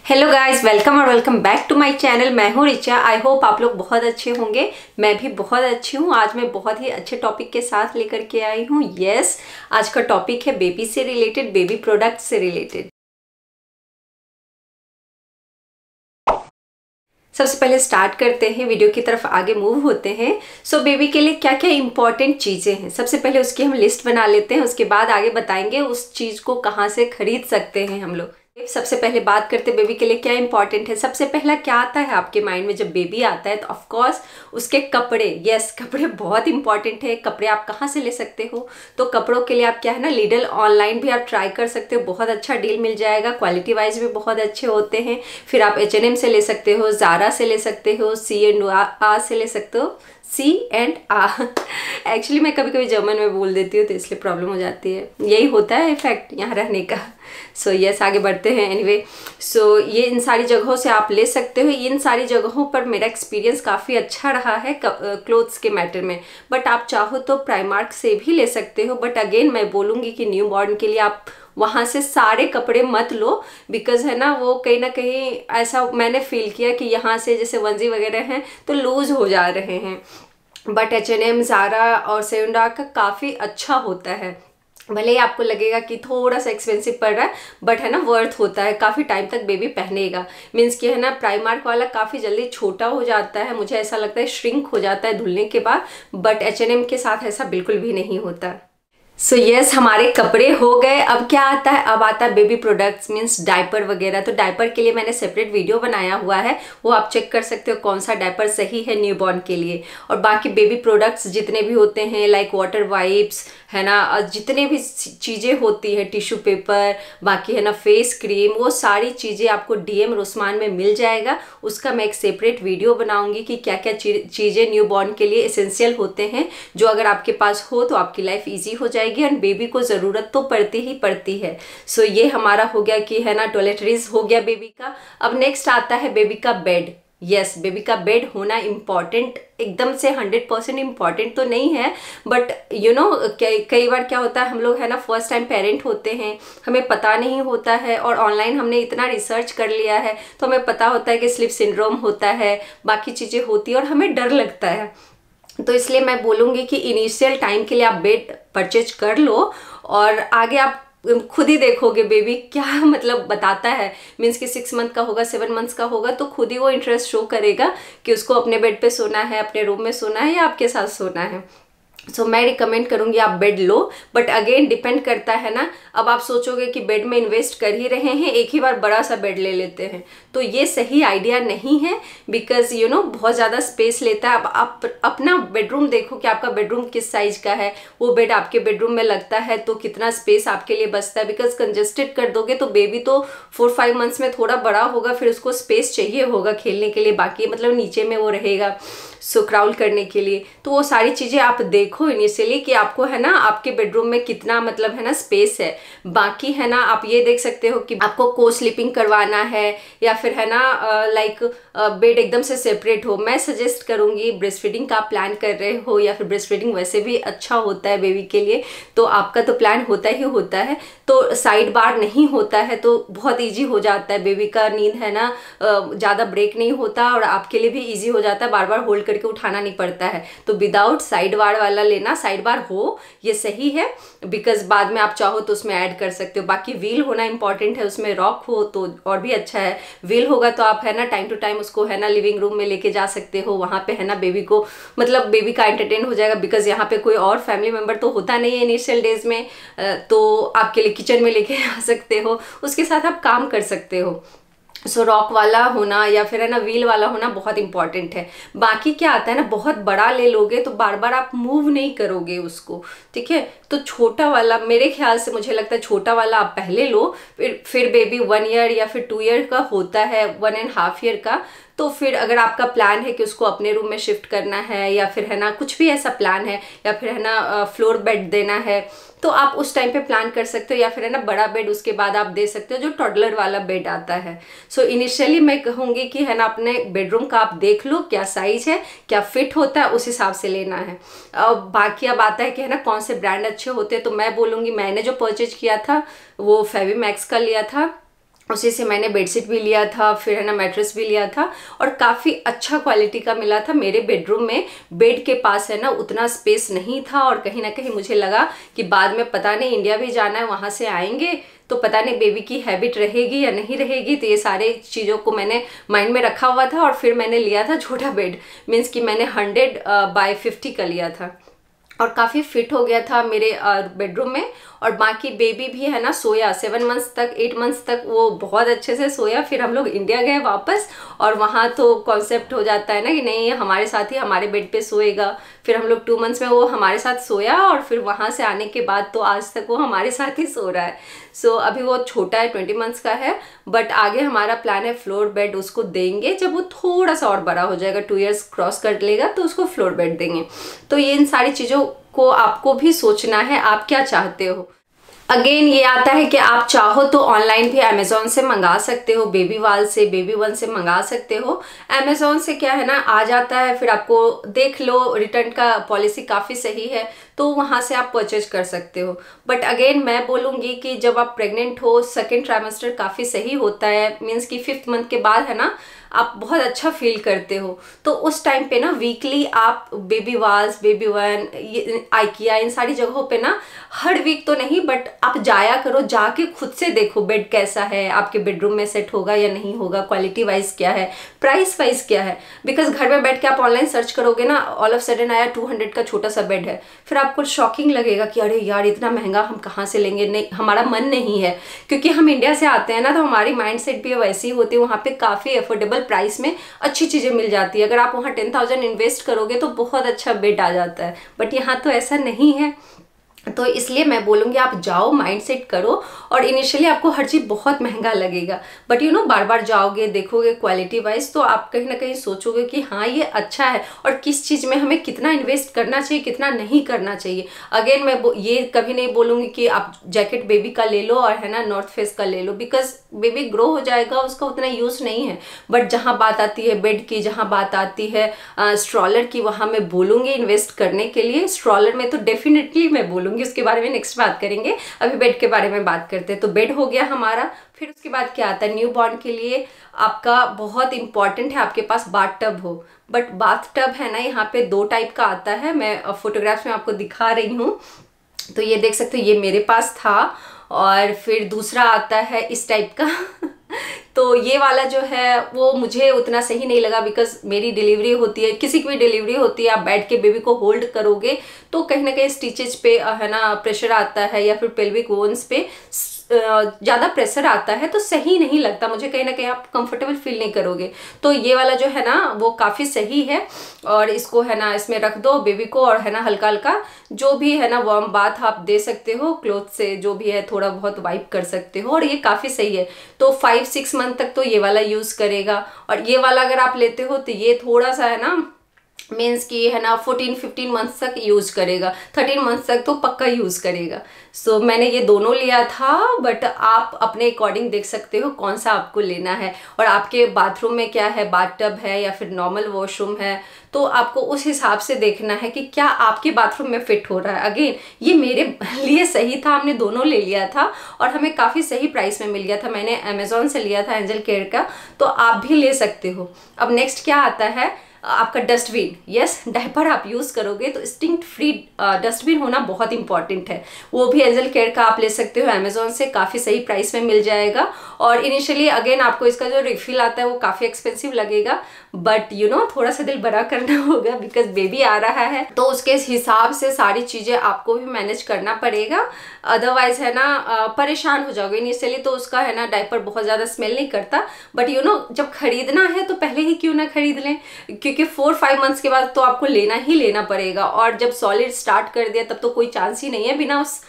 Hello guys, welcome और welcome back to my channel. मैं हूँ रिचा। आई होप आप लोग बहुत अच्छे होंगे। मैं भी बहुत अच्छी हूँ। आज मैं बहुत ही अच्छे टॉपिक के साथ लेकर के आई हूँ। यस, आज का टॉपिक है बेबी से रिलेटेड, बेबी प्रोडक्ट से रिलेटेड। सबसे पहले स्टार्ट करते हैं, वीडियो की तरफ आगे मूव होते हैं। सो बेबी के लिए क्या क्या इंपॉर्टेंट चीज़ें हैं, सबसे पहले उसकी हम लिस्ट बना लेते हैं। उसके बाद आगे बताएंगे उस चीज़ को कहाँ से खरीद सकते हैं हम लोग। सबसे पहले बात करते हैं बेबी के लिए क्या इंपॉर्टेंट है। सबसे पहला क्या आता है आपके माइंड में जब बेबी आता है, तो ऑफ कोर्स उसके कपड़े। यस, कपड़े बहुत इंपॉर्टेंट है। कपड़े आप कहाँ से ले सकते हो, तो कपड़ों के लिए आप क्या है ना, लिडल ऑनलाइन भी आप ट्राई कर सकते हो, बहुत अच्छा डील मिल जाएगा। क्वालिटी वाइज भी बहुत अच्छे होते हैं। फिर आप H&M से ले सकते हो, ज़ारा से ले सकते हो, C&A से ले सकते हो। C&A एक्चुअली मैं कभी कभी जर्मन में बोल देती हूँ तो इसलिए प्रॉब्लम हो जाती है। यही होता है इफेक्ट यहाँ रहने का। सो यस, आगे बढ़ते हैं। एनीवे, सो ये इन सारी जगहों से आप ले सकते हो। इन सारी जगहों पर मेरा एक्सपीरियंस काफ़ी अच्छा रहा है क्लोथ्स के मैटर में। बट आप चाहो तो प्राइमार्क से भी ले सकते हो। बट अगेन मैं बोलूँगी कि न्यू बॉर्न के लिए आप वहाँ से सारे कपड़े मत लो, बिकॉज है ना, वो कहीं ना कहीं ऐसा मैंने फील किया कि यहाँ से जैसे वंजी वगैरह हैं तो लूज हो जा रहे हैं। बट H&M, ज़ारा और C&A का काफ़ी अच्छा होता है। भले ही आपको लगेगा कि थोड़ा सा एक्सपेंसिव पड़ रहा है, बट है ना, वर्थ होता है। काफ़ी टाइम तक बेबी पहनेगा। मीन्स कि है ना, प्राइमार्क वाला काफ़ी जल्दी छोटा हो जाता है, मुझे ऐसा लगता है श्रिंक हो जाता है धुलने के बाद। बट H&M के साथ ऐसा बिल्कुल भी नहीं होता। सो यस, हमारे कपड़े हो गए। अब क्या आता है, अब आता है बेबी प्रोडक्ट्स, मीन्स डायपर वगैरह। तो डायपर के लिए मैंने सेपरेट वीडियो बनाया हुआ है, वो आप चेक कर सकते हो कौन सा डायपर सही है न्यूबॉर्न के लिए। और बाकी बेबी प्रोडक्ट्स जितने भी होते हैं, लाइक वाटर वाइप्स है ना, जितने भी चीज़ें होती है, टिश्यू पेपर, बाकी है ना फेस क्रीम, वो सारी चीज़ें आपको DM रोसमान में मिल जाएगा। उसका मैं एक सेपरेट वीडियो बनाऊंगी कि क्या क्या चीज़ें न्यूबॉर्न के लिए एसेंशियल होते हैं, जो अगर आपके पास हो तो आपकी लाइफ ईजी हो जाएगी। एंड बेबी को ज़रूरत तो पड़ती ही पड़ती है। सो ये हमारा हो गया कि है ना, टॉयलेटरीज हो गया बेबी का। अब नेक्स्ट आता है बेबी का बेड। यस, बेबी का बेड होना इम्पॉर्टेंट, एकदम से 100% इम्पॉर्टेंट तो नहीं है, बट यू नो कई बार क्या होता है, हम लोग है ना फर्स्ट टाइम पेरेंट होते हैं, हमें पता नहीं होता है, और ऑनलाइन हमने इतना रिसर्च कर लिया है तो हमें पता होता है कि स्लीप सिंड्रोम होता है, बाकी चीज़ें होती है और हमें डर लगता है। तो इसलिए मैं बोलूँगी कि इनिशियल टाइम के लिए आप बेड परचेज कर लो, और आगे आप खुद ही देखोगे बेबी क्या मतलब बताता है। मीन्स कि 6 मंथ का होगा, 7 मंथ्स का होगा, तो खुद ही वो इंटरेस्ट शो करेगा कि उसको अपने बेड पे सोना है, अपने रूम में सोना है या आपके साथ सोना है। सो मैं रिकमेंड करूंगी आप bed low. But again depend करता है ना, अब आप सोचोगे कि बेड में इन्वेस्ट कर ही रहे हैं, एक ही बार बड़ा सा बेड ले लेते हैं, तो ये सही आइडिया नहीं है। बिकॉज यू नो बहुत ज़्यादा स्पेस लेता है। अब आप अपना बेडरूम देखो कि आपका बेडरूम किस साइज का है, वो बेड आपके बेडरूम में लगता है तो कितना स्पेस आपके लिए बचता है। बिकॉज कंजेस्टेड कर दोगे तो बेबी तो 4-5 मंथ्स में थोड़ा बड़ा होगा, फिर उसको स्पेस चाहिए होगा खेलने के लिए, बाकी मतलब नीचे में वो रहेगा सो क्राउल करने के लिए। तो वो सारी चीज़ें आप देखो इनिशियली कि आपको है ना आपके बेडरूम में कितना मतलब है ना स्पेस है। बाकी है ना, आप ये देख सकते हो कि आपको को स्लीपिंग करवाना है या फिर है ना लाइक बेड एकदम से सेपरेट हो। मैं सजेस्ट करूँगी ब्रेस्ट फीडिंग का प्लान कर रहे हो, या फिर ब्रेस्ट फीडिंग वैसे भी अच्छा होता है बेबी के लिए, तो आपका तो प्लान होता ही होता है, तो साइड बार नहीं होता है तो बहुत ईजी हो जाता है। बेबी का नींद है ना ज़्यादा ब्रेक नहीं होता, और आपके लिए भी ईजी हो जाता है, बार बार होल्ड करके उठाना नहीं पड़ता है। तो विदाउट साइड बार वाला लेना, साइड बार हो ये सही है, बिकॉज बाद में आप चाहो तो उसमें ऐड कर सकते हो। बाकी व्हील होना इंपॉर्टेंट है, उसमें रॉक हो तो और भी अच्छा है। व्हील होगा तो आप है ना टाइम टू टाइम उसको है ना लिविंग रूम में लेके जा सकते हो, वहाँ पे है ना बेबी को मतलब बेबी का एंटरटेन हो जाएगा। बिकॉज यहाँ पे कोई और फैमिली मेम्बर तो होता नहीं है इनिशियल डेज में, तो आपके लिए किचन में लेके आ सकते हो, उसके साथ आप काम कर सकते हो। सो रॉक वाला होना या फिर है ना व्हील वाला होना बहुत इंपॉर्टेंट है। बाकी क्या आता है ना, बहुत बड़ा ले लोगे तो बार बार आप मूव नहीं करोगे उसको, ठीक है। तो छोटा वाला मेरे ख्याल से मुझे लगता है छोटा वाला आप पहले लो, फिर बेबी 1 ईयर या फिर 2 ईयर का होता है, 1.5 ईयर का, तो फिर अगर आपका प्लान है कि उसको अपने रूम में शिफ्ट करना है या फिर है ना कुछ भी ऐसा प्लान है, या फिर है ना फ्लोर बेड देना है, तो आप उस टाइम पे प्लान कर सकते हो। या फिर है ना बड़ा बेड उसके बाद आप दे सकते हो, जो टॉडलर वाला बेड आता है। सो इनिशियली मैं कहूँगी कि है ना अपने बेडरूम का आप देख लो क्या साइज है, क्या फिट होता है, उस हिसाब से लेना है। बाकी अब आता है कि है ना कौन से ब्रांड अच्छे होते हैं, तो मैं बोलूँगी मैंने जो परचेज किया था वो फेविमैक्स का लिया था, उसी से मैंने बेडशीट भी लिया था, फिर है ना मैट्रेस भी लिया था, और काफ़ी अच्छा क्वालिटी का मिला था। मेरे बेडरूम में बेड के पास है ना उतना स्पेस नहीं था, और कहीं ना कहीं मुझे लगा कि बाद में पता नहीं इंडिया भी जाना है, वहाँ से आएंगे तो पता नहीं बेबी की हैबिट रहेगी या नहीं रहेगी, तो ये सारे चीज़ों को मैंने माइंड में रखा हुआ था। और फिर मैंने लिया था छोटा बेड, मीन्स कि मैंने 100x50 का लिया था, और काफ़ी फिट हो गया था मेरे बेडरूम में। और बाकी बेबी भी है ना सोया 7 मंथ्स तक, 8 मंथ्स तक वो बहुत अच्छे से सोया। फिर हम लोग इंडिया गए वापस, और वहाँ तो कॉन्सेप्ट हो जाता है ना कि नहीं हमारे साथ ही हमारे बेड पे सोएगा। फिर हम लोग 2 मंथ्स में वो हमारे साथ सोया, और फिर वहाँ से आने के बाद तो आज तक वो हमारे साथ ही सो रहा है। सो अभी वो छोटा है, 20 मंथ्स का है, बट आगे हमारा प्लान है फ्लोर बेड उसको देंगे जब वो थोड़ा सा और बड़ा हो जाएगा, 2 इयर्स क्रॉस कर लेगा तो उसको फ्लोर बेड देंगे। तो ये इन सारी चीज़ों को आपको भी सोचना है, आप क्या चाहते हो। अगेन ये आता है कि आप चाहो तो ऑनलाइन भी अमेजोन से मंगा सकते हो, बेबी वाल से, बेबी वन से मंगा सकते हो। अमेजोन से क्या है ना आ जाता है, फिर आपको देख लो, रिटर्न का पॉलिसी काफ़ी सही है, तो वहाँ से आप परचेज कर सकते हो। बट अगेन मैं बोलूँगी कि जब आप प्रेग्नेंट हो, सेकेंड ट्राइमेस्टर काफ़ी सही होता है, मीन्स कि 5th मंथ के बाद है ना आप बहुत अच्छा फील करते हो, तो उस टाइम पे ना वीकली आप Baby Walls, Baby One, IKEA, इन सारी जगहों पे ना हर वीक तो नहीं बट आप जाया करो, जाके खुद से देखो बेड कैसा है, आपके बेडरूम में सेट होगा या नहीं होगा, क्वालिटी वाइज क्या है, प्राइस वाइज क्या है। बिकॉज घर में बैठ के आप ऑनलाइन सर्च करोगे ना, ऑल ऑफ सडन आया 200 का छोटा सा बेड है, फिर आपको शॉकिंग लगेगा कि अरे यार इतना महंगा हम कहाँ से लेंगे, नहीं हमारा मन नहीं है, क्योंकि हम इंडिया से आते हैं ना, तो हमारी माइंड सेट भी वैसी होती है, वहाँ पे काफ़ी अफोर्डेबल प्राइस में अच्छी चीज़ें मिल जाती है। अगर आप वहाँ 10,000 इन्वेस्ट करोगे तो बहुत अच्छा बेड आ जाता है, बट यहाँ तो ऐसा नहीं है। तो इसलिए मैं बोलूँगी आप जाओ, माइंड सेट करो, और इनिशियली आपको हर चीज़ बहुत महंगा लगेगा, बट यू नो बार बार जाओगे, देखोगे क्वालिटी वाइज, तो आप कहीं ना कहीं सोचोगे कि हाँ ये अच्छा है, और किस चीज़ में हमें कितना इन्वेस्ट करना चाहिए, कितना नहीं करना चाहिए। अगेन मैं ये कभी नहीं बोलूँगी कि आप जैकेट बेबी का ले लो और है ना नॉर्थ फेस का ले लो, बिकॉज बेबी ग्रो हो जाएगा, उसका उतना यूज़ नहीं है। बट जहाँ बात आती है बेड की, जहाँ बात आती है स्ट्रॉलर की, वहाँ मैं बोलूँगी इन्वेस्ट करने के लिए। स्ट्रॉलर में तो डेफिनेटली मैं बोलूँगी, उसके बारे में नेक्स्ट बात करेंगे, अभी बेड के बारे में बात करते हैं। तो बेड हो गया हमारा, फिर उसके बाद क्या आता है, न्यू बॉर्न के लिए आपका बहुत इंपॉर्टेंट है आपके पास बाथ टब हो। बट बाथ टब है ना यहाँ पे 2 टाइप का आता है, मैं फोटोग्राफ्स में आपको दिखा रही हूँ, तो ये देख सकते हो, ये मेरे पास था, और फिर दूसरा आता है इस टाइप का तो ये वाला जो है वो मुझे उतना सही नहीं लगा, बिकॉज मेरी डिलीवरी होती है, किसी की भी डिलीवरी होती है, आप बैठ के बेबी को होल्ड करोगे तो कहीं ना कहीं स्टिचेज पे है ना प्रेशर आता है, या फिर पेल्विक बोन्स पे ज़्यादा प्रेशर आता है, तो सही नहीं लगता मुझे, कहीं ना कहीं आप कंफर्टेबल फील नहीं करोगे। तो ये वाला जो है ना वो काफ़ी सही है, और इसको है ना इसमें रख दो बेबी को, और है ना हल्का हल्का जो भी है ना वार्म बाथ आप दे सकते हो, क्लोथ से जो भी है थोड़ा बहुत वाइप कर सकते हो, और ये काफ़ी सही है। तो 5-6 मंथ तक तो ये वाला यूज़ करेगा, और ये वाला अगर आप लेते हो तो ये थोड़ा सा है ना मीन्स कि है ना 14-15 मंथ्स तक यूज करेगा, 13 मंथ्स तक तो पक्का यूज करेगा। सो मैंने ये दोनों लिया था, बट आप अपने अकॉर्डिंग देख सकते हो कौन सा आपको लेना है, और आपके बाथरूम में क्या है, बाथ टब है या फिर नॉर्मल वॉशरूम है, तो आपको उस हिसाब से देखना है कि क्या आपके बाथरूम में फिट हो रहा है। अगेन ये मेरे लिए सही था, हमने दोनों ले लिया था और हमें काफ़ी सही प्राइस में मिल गया था। मैंने अमेजोन से लिया था एंजल केयर का, तो आप भी ले सकते हो। अब नेक्स्ट क्या आता है आपका डस्टबिन। यस, डायपर आप यूज़ करोगे तो स्टिंक फ्री डस्टबिन होना बहुत इंपॉर्टेंट है। वो भी एंजल केयर का आप ले सकते हो अमेजोन से, काफ़ी सही प्राइस में मिल जाएगा। और इनिशियली अगेन आपको इसका जो रिफिल आता है वो काफ़ी एक्सपेंसिव लगेगा, बट यू नो थोड़ा सा दिल बड़ा करना होगा बिकॉज बेबी आ रहा है, तो उसके हिसाब से सारी चीज़ें आपको भी मैनेज करना पड़ेगा, अदरवाइज है ना परेशान हो जाओगे। इनिशियली तो उसका है ना डायपर बहुत ज़्यादा स्मेल नहीं करता, बट यू नो जब खरीदना है तो पहले ही क्यों ना खरीद लें, क्योंकि 4-5 मंथ्स के बाद तो आपको लेना ही लेना पड़ेगा। और जब सॉलिड स्टार्ट कर दिया तब तो कोई चांस ही नहीं है बिना उस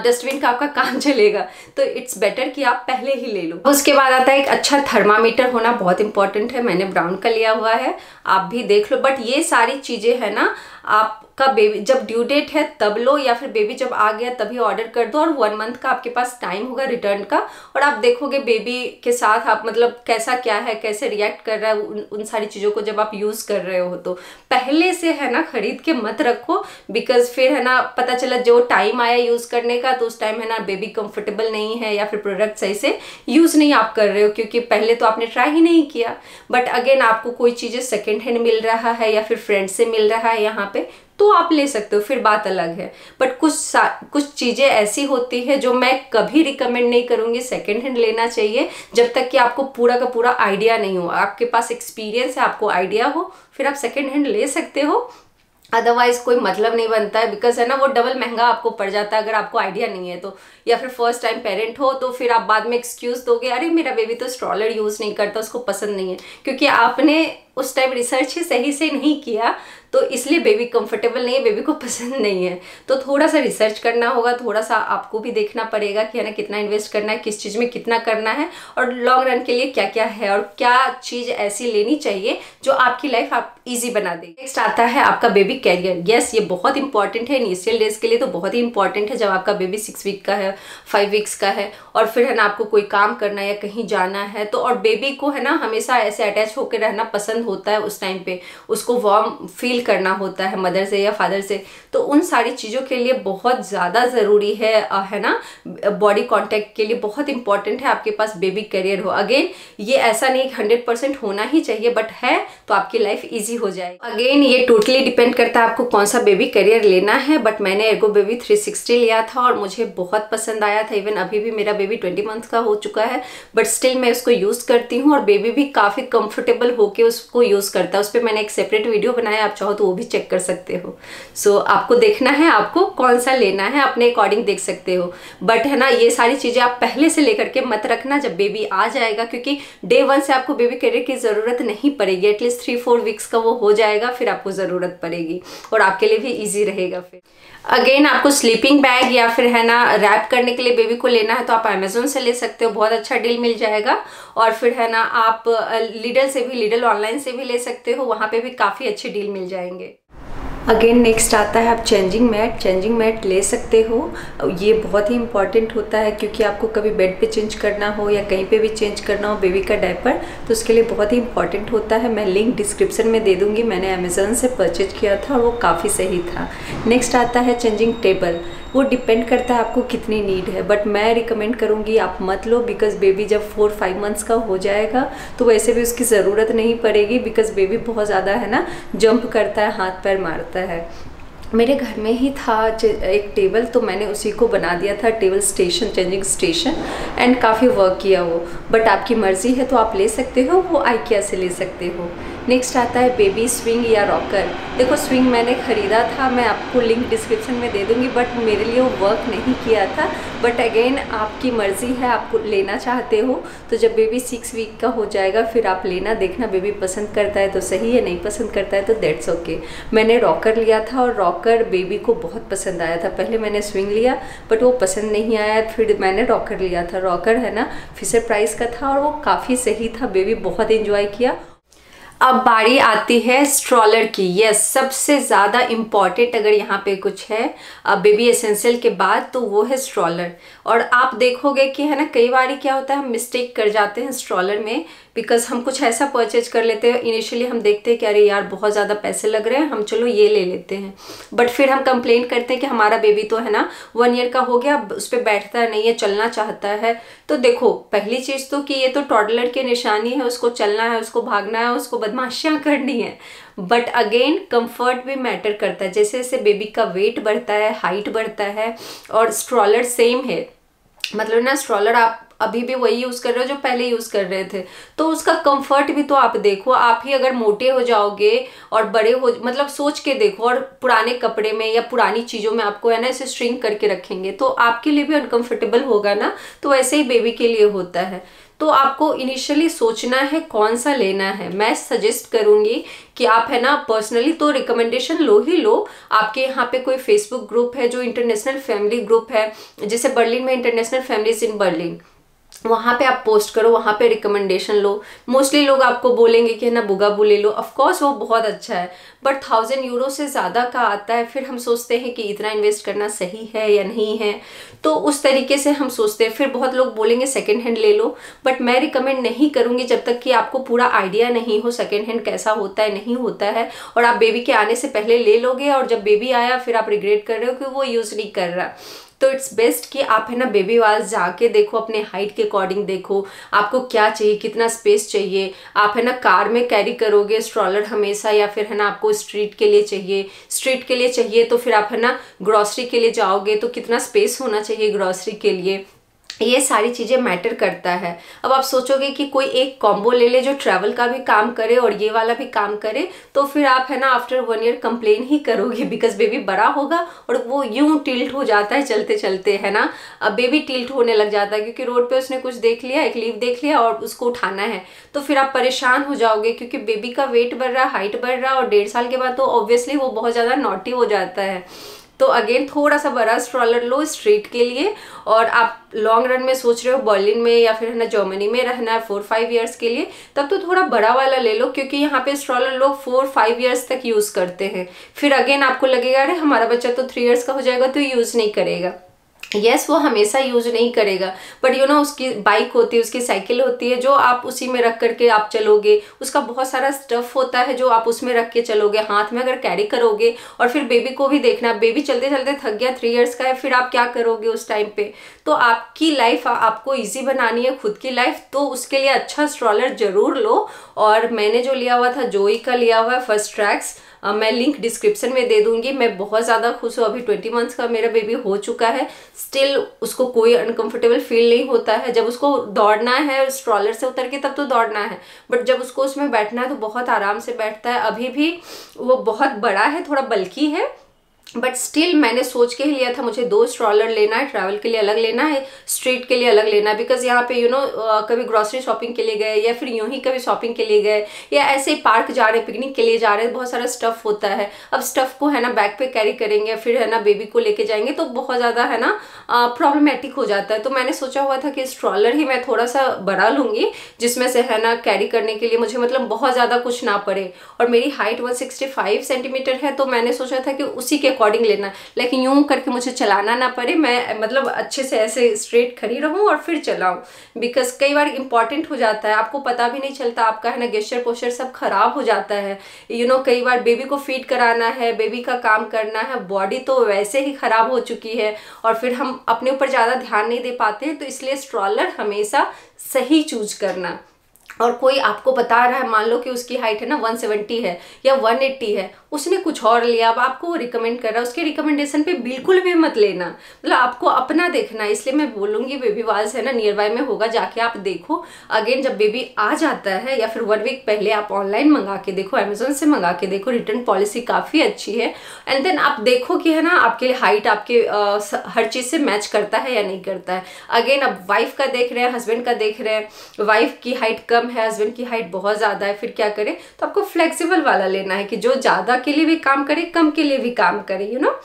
डस्टबिन का आपका काम चलेगा, तो इट्स बेटर कि आप पहले ही ले लो। उसके बाद आता है एक अच्छा थर्मामीटर होना बहुत इंपॉर्टेंट है, मैंने ब्राउन का लिया हुआ है, आप भी देख लो। बट ये सारी चीज़ें है ना आपका बेबी जब ड्यू डेट है तब लो, या फिर बेबी जब आ गया तभी ऑर्डर कर दो, और 1 मंथ का आपके पास टाइम होगा रिटर्न का। और आप देखोगे बेबी के साथ आप मतलब कैसा क्या है, कैसे रिएक्ट कर रहा है उन सारी चीज़ों को जब आप यूज़ कर रहे हो। तो पहले से है ना खरीद के मत रखो, बिकॉज फिर है ना पता चला जो टाइम आया यूज़ करने का तो उस टाइम है ना बेबी कंफर्टेबल नहीं है, या फिर प्रोडक्ट सही से यूज़ नहीं आप कर रहे हो, क्योंकि पहले तो आपने ट्राई ही नहीं किया। बट अगेन आपको कोई चीज़ें सेकेंड हैंड मिल रहा है या फिर फ्रेंड से मिल रहा है यहाँ पे, तो आप ले सकते हो, फिर बात अलग है। बट कुछ चीज़ें ऐसी होती है जो मैं कभी रिकमेंड नहीं करूँगी सेकेंड हैंड लेना चाहिए, जब तक कि आपको पूरा का पूरा आइडिया नहीं हो, आपके पास एक्सपीरियंस है, आपको आइडिया हो, फिर आप सेकेंड हैंड ले सकते हो। अदरवाइज कोई मतलब नहीं बनता है, बिकॉज है ना वो डबल महंगा आपको पड़ जाता है अगर आपको आइडिया नहीं है तो, या फिर फर्स्ट टाइम पेरेंट हो तो फिर आप बाद में एक्सक्यूज दोगे, अरे मेरा बेबी तो स्ट्रॉलर यूज़ नहीं करता, उसको पसंद नहीं है, क्योंकि आपने उस टाइम रिसर्च ही सही से नहीं किया, तो इसलिए बेबी कंफर्टेबल नहीं है, बेबी को पसंद नहीं है। तो थोड़ा सा रिसर्च करना होगा, थोड़ा सा आपको भी देखना पड़ेगा कि है ना कितना इन्वेस्ट करना है, किस चीज़ में कितना करना है, और लॉन्ग रन के लिए क्या क्या है और क्या चीज़ ऐसी लेनी चाहिए जो आपकी लाइफ आप ईजी बना देगी। नेक्स्ट आता है आपका बेबी कैरियर। यस, ये बहुत इंपॉर्टेंट है, इनिशियल डेज के लिए तो बहुत ही इंपॉर्टेंट है, जब आपका बेबी 6 वीक का है, 5 वीक्स का है, और फिर है ना आपको कोई काम करना है या कहीं जाना है तो, और बेबी को है ना हमेशा ऐसे अटैच होकर रहना पसंद होता है, उस टाइम पे उसको वार्म फील करना होता है मदर से या फादर से, तो उन सारी चीज़ों के लिए बहुत ज़्यादा ज़रूरी है ना बॉडी कांटेक्ट के लिए बहुत इंपॉर्टेंट है आपके पास बेबी कैरियर हो। अगेन ये ऐसा नहीं 100% होना ही चाहिए, बट है तो आपकी लाइफ ईजी हो जाएगी। अगेन ये टोटली डिपेंड करता है आपको कौन सा बेबी कैरियर लेना है, बट मैंने एर्गो बेबी 360 लिया था और मुझे बहुत पसंद आया था। इवन अभी भी मेरा बेबी 20 मंथ का हो चुका है, बट स्टिल मैं उसको यूज़ करती हूँ, और बेबी भी काफ़ी कंफर्टेबल होके उसको यूज़ करता है। उस पर मैंने एक सेपरेट वीडियो बनाया, आप चाहो तो वो भी चेक कर सकते हो। सो आपको देखना है आपको कौन सा लेना है, अपने अकॉर्डिंग देख सकते हो। बट है ना ये सारी चीज़ें आप पहले से लेकर के मत रखना जब बेबी आ जाएगा, क्योंकि डे 1 से आपको बेबी कैरियर की ज़रूरत नहीं पड़ेगी, एटलीस्ट 3-4 वीक्स का वो हो जाएगा, फिर आपको ज़रूरत पड़ेगी और आपके लिए भी ईजी रहेगा। फिर अगेन आपको स्लीपिंग बैग या फिर है ना रैप करने के लिए बेबी को लेना है तो आप अमेजोन से ले सकते हो, बहुत अच्छा डील मिल जाएगा। और फिर है ना आप लिडल ऑनलाइन से भी ले सकते हो, वहाँ पे भी काफ़ी अच्छे डील मिल जाएंगे। अगेन नेक्स्ट आता है आप चेंजिंग मैट ले सकते हो। ये बहुत ही इंपॉर्टेंट होता है, क्योंकि आपको कभी बेड पे चेंज करना हो या कहीं पे भी चेंज करना हो बेबी का डायपर, तो उसके लिए बहुत ही इंपॉर्टेंट होता है। मैं लिंक डिस्क्रिप्शन में दे दूँगी, मैंने अमेज़न से परचेज किया था और वो काफ़ी सही था। नेक्स्ट आता है चेंजिंग टेबल। वो डिपेंड करता है आपको कितनी नीड है, बट मैं रिकमेंड करूँगी आप मत लो, बिकॉज बेबी जब 4-5 मंथ्स का हो जाएगा तो वैसे भी उसकी ज़रूरत नहीं पड़ेगी, बिकॉज बेबी बहुत ज़्यादा है ना जंप करता है, हाथ पैर मारता है। मेरे घर में ही था एक टेबल, तो मैंने उसी को बना दिया था table station, changing station, and काफ़ी वर्क किया वो। बट आपकी मर्ज़ी है तो आप ले सकते हो, वो IKEA से ले सकते हो। नेक्स्ट आता है बेबी स्विंग या रॉकर। देखो स्विंग मैंने ख़रीदा था, मैं आपको लिंक डिस्क्रिप्शन में दे दूँगी, बट मेरे लिए वो वर्क नहीं किया था। बट अगेन आपकी मर्ज़ी है, आपको लेना चाहते हो तो जब बेबी 6 वीक का हो जाएगा फिर आप लेना, देखना बेबी पसंद करता है तो सही है, नहीं पसंद करता है तो दैट्स ओके। मैंने रॉकर लिया था और रॉकर बेबी को बहुत पसंद आया था। पहले मैंने स्विंग लिया बट वो पसंद नहीं आया, फिर मैंने रॉकर लिया था। रॉकर है ना फिशर प्राइस का था और वो काफ़ी सही था, बेबी बहुत एंजॉय किया। अब बारी आती है स्ट्रॉलर की। यस, सबसे ज़्यादा इम्पॉर्टेंट अगर यहाँ पे कुछ है बेबी एसेंशियल के बाद तो वो है स्ट्रॉलर। और आप देखोगे कि है ना कई बार क्या होता है, हम मिस्टेक कर जाते हैं स्ट्रॉलर में, बिकॉज हम कुछ ऐसा परचेज कर लेते हैं, इनिशियली हम देखते हैं कि अरे यार बहुत ज़्यादा पैसे लग रहे हैं, हम चलो ये ले लेते हैं, बट फिर हम कंप्लेन करते हैं कि हमारा बेबी तो है ना 1 ईयर का हो गया, उस पर बैठता नहीं है, चलना चाहता है। तो देखो पहली चीज़ तो कि ये तो टॉडलर की निशानी है, उसको चलना है, उसको भागना है, उसको बदमाशियाँ करनी है। बट अगेन कंफर्ट भी मैटर करता है, जैसे जैसे बेबी का वेट बढ़ता है, हाइट बढ़ता है, और स्ट्रॉलर सेम है, मतलब ना स्ट्रॉलर आप अभी भी वही यूज़ कर रहे हो जो पहले यूज़ कर रहे थे, तो उसका कंफर्ट भी तो आप देखो। आप ही अगर मोटे हो जाओगे और बड़े हो, मतलब सोच के देखो, और पुराने कपड़े में या पुरानी चीज़ों में आपको है ना इसे श्रिंक करके रखेंगे तो आपके लिए भी अनकंफर्टेबल होगा ना, तो वैसे ही बेबी के लिए होता है। तो आपको इनिशियली सोचना है कौन सा लेना है। मैं सजेस्ट करूंगी कि आप है ना पर्सनली तो रिकमेंडेशन लो ही लो। आपके यहाँ पे कोई फेसबुक ग्रुप है जो इंटरनेशनल फैमिली ग्रुप है, जैसे बर्लिन में इंटरनेशनल फैमिलीज इन बर्लिन, वहाँ पे आप पोस्ट करो, वहाँ पे रिकमेंडेशन लो। मोस्टली लोग आपको बोलेंगे कि है ना बुगाबू ले लो, ऑफ कोर्स वो बहुत अच्छा है, बट 1000 यूरो से ज़्यादा का आता है। फिर हम सोचते हैं कि इतना इन्वेस्ट करना सही है या नहीं है, तो उस तरीके से हम सोचते हैं। फिर बहुत लोग बोलेंगे सेकेंड हैंड ले लो, बट मैं रिकमेंड नहीं करूँगी जब तक कि आपको पूरा आइडिया नहीं हो सेकेंड हैंड कैसा होता है नहीं होता है। और आप बेबी के आने से पहले ले लोगे और जब बेबी आया फिर आप रिग्रेट कर रहे हो कि वो यूज़ नहीं कर रहा। तो इट्स बेस्ट कि आप है ना बेबी वाल्स जाके देखो, अपने हाइट के अकॉर्डिंग देखो आपको क्या चाहिए, कितना स्पेस चाहिए। आप है ना कार में कैरी करोगे स्ट्रॉलर हमेशा, या फिर है ना आपको स्ट्रीट के लिए चाहिए तो फिर आप है ना ग्रॉसरी के लिए जाओगे तो कितना स्पेस होना चाहिए ग्रॉसरी के लिए, ये सारी चीज़ें मैटर करता है। अब आप सोचोगे कि कोई एक कॉम्बो ले ले जो ट्रैवल का भी काम करे और ये वाला भी काम करे, तो फिर आप है ना आफ्टर 1 ईयर कंप्लेन ही करोगे, बिकॉज बेबी बड़ा होगा और वो यूं टिल्ट हो जाता है चलते चलते, है ना। अब बेबी टिल्ट होने लग जाता है क्योंकि रोड पे उसने कुछ देख लिया, एक लीफ देख लिया और उसको उठाना है, तो फिर आप परेशान हो जाओगे क्योंकि बेबी का वेट बढ़ रहा, हाइट बढ़ रहा, और 1.5 साल के बाद तो ऑब्वियसली वो बहुत ज़्यादा नॉटी हो जाता है। तो अगेन थोड़ा सा बड़ा स्ट्रॉलर लो स्ट्रीट के लिए, और आप लॉन्ग रन में सोच रहे हो बर्लिन में या फिर है ना जर्मनी में रहना है 4-5 ईयर्स के लिए, तब तो थोड़ा बड़ा वाला ले लो, क्योंकि यहाँ पे स्ट्रॉलर लोग 4-5 ईयर्स तक यूज करते हैं। फिर अगेन आपको लगेगा अरे हमारा बच्चा तो 3 ईयर्स का हो जाएगा तो यूज नहीं करेगा। यस, वो हमेशा यूज नहीं करेगा, बट यू नो उसकी बाइक होती है, उसकी साइकिल होती है जो आप उसी में रख करके आप चलोगे, उसका बहुत सारा स्टफ होता है जो आप उसमें रख के चलोगे, हाथ में अगर कैरी करोगे। और फिर बेबी को भी देखना, बेबी चलते चलते थक गया, 3 ईयर्स का है, फिर आप क्या करोगे उस टाइम पे। तो आपकी लाइफ आपको ईजी बनानी है, खुद की लाइफ, तो उसके लिए अच्छा स्ट्रॉलर जरूर लो। और मैंने जो लिया हुआ था जोई का लिया हुआ है फर्स्ट ट्रैक्स, मैं लिंक डिस्क्रिप्शन में दे दूंगी। मैं बहुत ज़्यादा खुश हूँ, अभी 20 मंथ्स का मेरा बेबी हो चुका है, स्टिल उसको कोई अनकंफर्टेबल फील नहीं होता है। जब उसको दौड़ना है स्ट्रॉलर से उतर के तब तो दौड़ना है, बट जब उसको उसमें बैठना है तो बहुत आराम से बैठता है। अभी भी वो बहुत बड़ा है, थोड़ा बल्की है, बट स्टिल मैंने सोच के ही लिया था मुझे 2 स्ट्रॉलर लेना है, ट्रैवल के लिए अलग लेना है, स्ट्रीट के लिए अलग लेना है। बिकॉज यहाँ पे यू नो कभी ग्रॉसरी शॉपिंग के लिए गए या फिर यूं ही कभी शॉपिंग के लिए गए या ऐसे ही पार्क जा रहे, पिकनिक के लिए जा रहे, बहुत सारा स्टफ होता है। अब स्टफ को है ना बैग पे कैरी करेंगे, फिर है ना बेबी को लेके जाएंगे तो बहुत ज़्यादा है ना प्रॉब्लमेटिक हो जाता है। तो मैंने सोचा हुआ था कि स्ट्रॉलर ही मैं थोड़ा सा बड़ा लूँगी, जिसमें से है ना कैरी करने के लिए मुझे मतलब बहुत ज़्यादा कुछ ना पड़े। और मेरी हाइट 165 सेंटीमीटर है, तो मैंने सोचा था कि उसी के अकॉर्डिंग लेना, लेकिन यूं करके मुझे चलाना ना पड़े, मैं मतलब अच्छे से ऐसे स्ट्रेट खड़ी रहूं और फिर चलाऊं। बिकॉज कई बार इंपॉर्टेंट हो जाता है, आपको पता भी नहीं चलता, आपका है ना गेस्चर पोस्चर सब खराब हो जाता है। यू नो कई बार बेबी को फीड कराना है, बेबी का काम करना है, बॉडी तो वैसे ही खराब हो चुकी है और फिर हम अपने ऊपर ज़्यादा ध्यान नहीं दे पाते हैं। तो इसलिए स्ट्रॉलर हमेशा सही चूज करना। और कोई आपको बता रहा है, मान लो कि उसकी हाइट है ना 170 है या 180 है, उसने कुछ और लिया, अब आपको वो रिकमेंड कर रहा है, उसके रिकमेंडेशन पे बिल्कुल भी मत लेना, मतलब आपको अपना देखना है। इसलिए मैं बोलूँगी बेबी वाल्स है ना नियर बाय में होगा, जाके आप देखो। अगेन जब बेबी आ जाता है या फिर 1 वीक पहले आप ऑनलाइन मंगा के देखो, अमेजोन से मंगा के देखो, रिटर्न पॉलिसी काफ़ी अच्छी है। एंड देन आप देखो कि है ना आपके हाइट आपके हर चीज़ से मैच करता है या नहीं करता है। अगेन अब वाइफ का देख रहे हैं, हस्बैंड का देख रहे हैं, वाइफ की हाइट कम है, हस्बैंड की हाइट बहुत ज़्यादा है, फिर क्या करें? तो आपको फ्लेक्सिबल वाला लेना है कि जो ज़्यादा के लिए भी काम करे, कम के लिए भी काम करे, यू नो।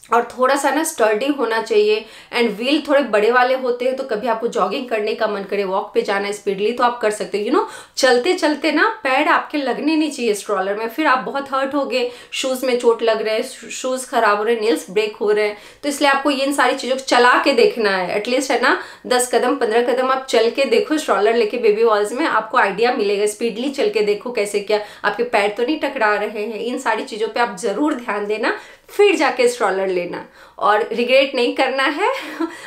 और थोड़ा सा ना स्टर्डी होना चाहिए। एंड व्हील थोड़े बड़े वाले होते हैं, तो कभी आपको जॉगिंग करने का मन करे, वॉक पे जाना है स्पीडली, तो आप कर सकते हो। यू नो चलते चलते ना पैर आपके लगने नहीं चाहिए स्ट्रॉलर में, फिर आप बहुत हर्ट हो गए, शूज़ में चोट लग रहे हैं, शूज़ खराब हो रहे हैं, नेल्स ब्रेक हो रहे हैं। तो इसलिए आपको इन सारी चीज़ों को चला के देखना है, एटलीस्ट है ना 10 कदम 15 कदम आप चल के देखो स्ट्रॉलर लेके बेबी वॉल्स में, आपको आइडिया मिलेगा। स्पीडली चल के देखो कैसे, क्या आपके पैर तो नहीं टकरा रहे हैं। इन सारी चीज़ों पर आप ज़रूर ध्यान देना, फिर जाके स्ट्रॉलर लेना। और रिग्रेट नहीं करना है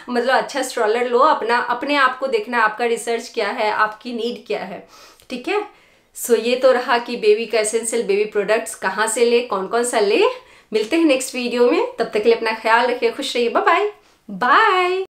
मतलब अच्छा स्ट्रॉलर लो, अपने आप को देखना, आपका रिसर्च क्या है, आपकी नीड क्या है, ठीक है। सो ये तो रहा कि बेबी का एसेंशियल बेबी प्रोडक्ट्स कहाँ से ले, कौन कौन सा ले। मिलते हैं नेक्स्ट वीडियो में, तब तक के लिए अपना ख्याल रखिए, खुश रहिए, बाय बाय बाय।